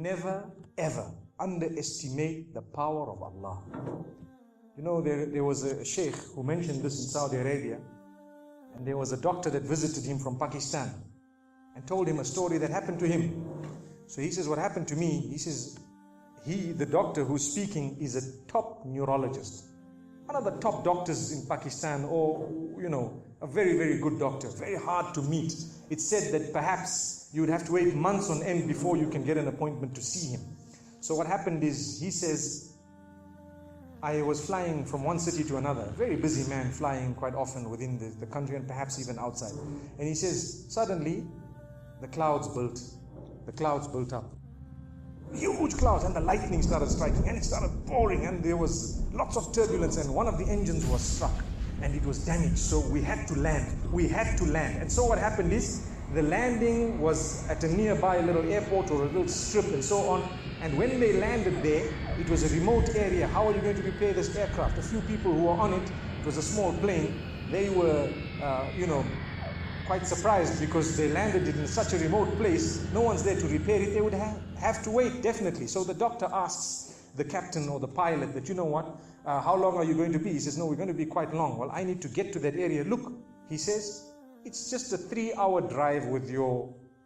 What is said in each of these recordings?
never ever underestimate the power of Allah. You know, there was a sheikh who mentioned this in Saudi Arabia, and there was a doctor that visited him from Pakistan and told him a story that happened to him. So he says, what happened to me, he says, the doctor who's speaking is a top neurologist, one of the top doctors in Pakistan, or, you know, a very, very good doctor, very hard to meet. It's said that perhaps you would have to wait months on end before you can get an appointment to see him. So what happened is, he says, I was flying from one city to another, a very busy man, flying quite often within the country and perhaps even outside. And he says, suddenly the clouds built up. Huge clouds, and the lightning started striking, and it started pouring, and there was lots of turbulence, and one of the engines was struck and it was damaged. So we had to land. And so what happened is, the landing was at a nearby little airport or a little strip and so on. And when they landed there, it was a remote area. How are you going to repair this aircraft? A few people who were on it, it was a small plane, they were, quite surprised because they landed it in such a remote place. No one's there to repair it. They would have to wait, definitely. So the doctor asks the captain or the pilot that, you know what, how long are you going to be? He says, no, we're going to be quite long. Well, I need to get to that area. Look, he says, it's just a 3-hour drive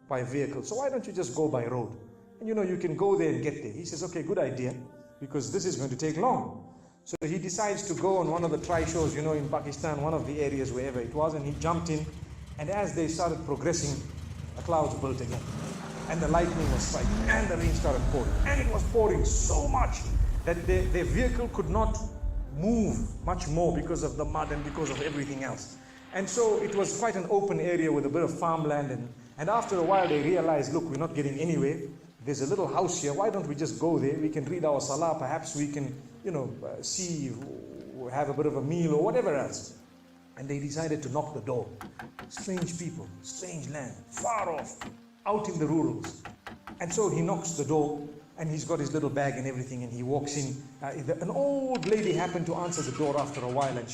by vehicle. So why don't you just go by road? And you know, you can go there and get there. He says, okay, good idea, because this is going to take long. So he decides to go on one of the try-shows, you know, in Pakistan, one of the areas, wherever it was, and he jumped in. And as they started progressing, the clouds built again. And the lightning was striking, and the rain started pouring. And it was pouring so much that their vehicle could not move much more because of the mud and because of everything else. And so it was quite an open area with a bit of farmland. And after a while, they realized, look, we're not getting anywhere. There's a little house here. Why don't we just go there? We can read our salah. Perhaps we can, see, have a bit of a meal or whatever else. And they decided to knock the door. Strange people, strange land, far off, out in the rurals. And so he knocks the door, and he's got his little bag and everything, and he walks in. An old lady happened to answer the door after a while, and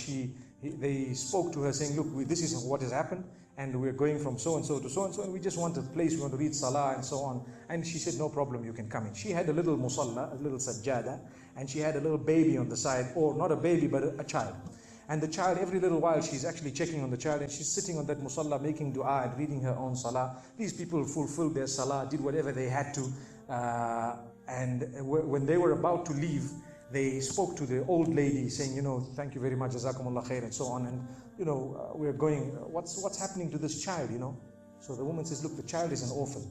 they spoke to her saying, look, this is what has happened, and we're going from so-and-so to so-and-so, and we just want a place, we want to read salah and so on. And she said, no problem, you can come in. She had a little musalla, a little sajjada, and she had a little baby on the side, or not a baby, but a child. And the child, every little while, she's actually checking on the child, and she's sitting on that musalla, making dua and reading her own salah. These people fulfilled their salah, did whatever they had to. And when they were about to leave, they spoke to the old lady saying, thank you very much, jazakumullah khair, and so on. And, we're going, what's happening to this child, So the woman says, look, the child is an orphan.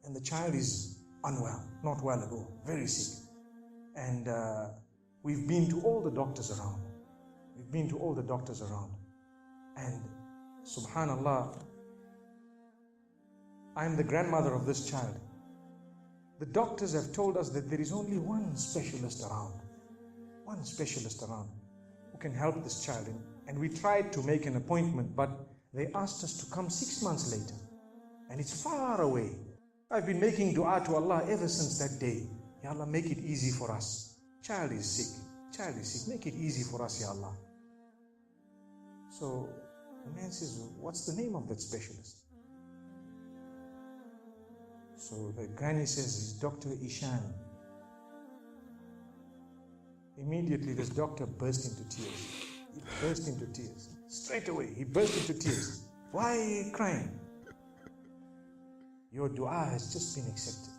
And the child is unwell, not well at all, very sick. And we've been to all the doctors around. And subhanallah, I'm the grandmother of this child. The doctors have told us that there is only one specialist around who can help this child. And we tried to make an appointment, but they asked us to come 6 months later. And it's far away. I've been making dua to Allah ever since that day. Ya Allah, make it easy for us. Child is sick. Make it easy for us, Ya Allah. So the man says, what's the name of that specialist? So the granny says, it's Dr. Ishan. Immediately this doctor burst into tears. Straight away, he burst into tears. Why are you crying? Your dua has just been accepted.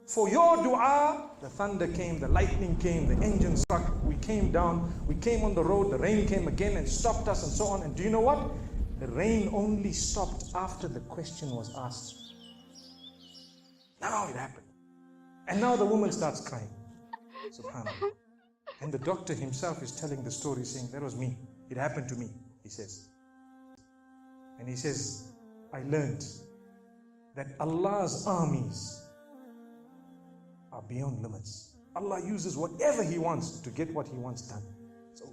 For your dua, the thunder came, the lightning came, the engine struck, we came down, we came on the road, the rain came again and stopped us and so on. And do you know what? The rain only stopped after the question was asked. Now it happened. And now the woman starts crying. Subhanallah. And the doctor himself is telling the story, saying, that was me. It happened to me, he says. And he says, I learned that Allah's armies are beyond limits. Allah uses whatever He wants to get what He wants done. It's over.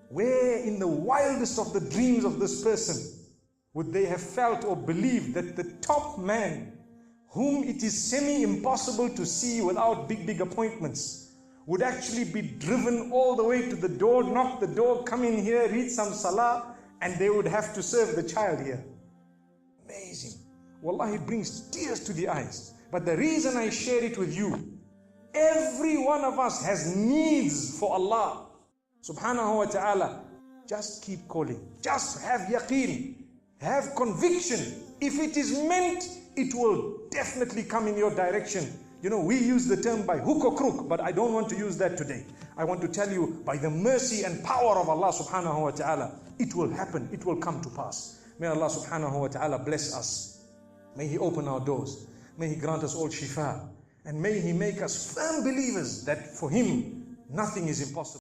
Where in the wildest of the dreams of this person would they have felt or believed that the top man, whom it is semi-impossible to see without big appointments, would actually be driven all the way to the door, knock the door, come in here, read some salah, and they would have to serve the child here. Amazing. Wallahi, it brings tears to the eyes. But the reason I share it with you, every one of us has needs for Allah subhanahu wa ta'ala. Just keep calling. Just have yaqeen. Have conviction. If it is meant, it will definitely come in your direction. You know, we use the term by hook or crook, but I don't want to use that today. I want to tell you, by the mercy and power of Allah subhanahu wa ta'ala, it will happen, it will come to pass. May Allah subhanahu wa ta'ala bless us. May He open our doors. May He grant us all shifa. And may He make us firm believers that for Him, nothing is impossible.